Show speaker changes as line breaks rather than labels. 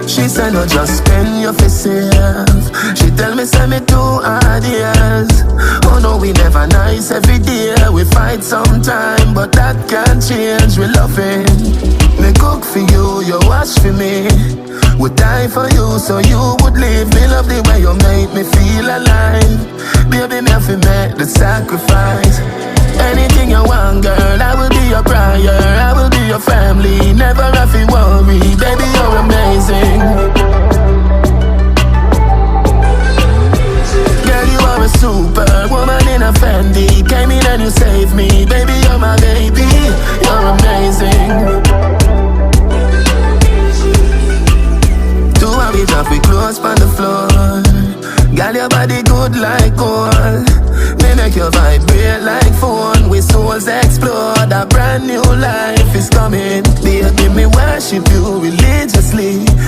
She said no, just spend your face safe. She tell me say me too hard, yes. Oh no, we never nice every day. We fight sometime, but that can't change. We loving. Me cook for you, you wash for me. Would die for you, so you would leave me. Love the way you make me feel alive. Baby, me have to make the sacrifice. Anything you want, girl, I will be your prior. I will be your family, never have to worry. Baby, you're amazing. Girl, you are a superwoman in a Fendi. Came in and you saved me. Baby, you're my baby, you're amazing. Two of we drop, we close on the floor. Girl, your body good like gold. Me make you vibrate like phone. We souls explore. A brand new life is coming. Baby, me worship you religiously.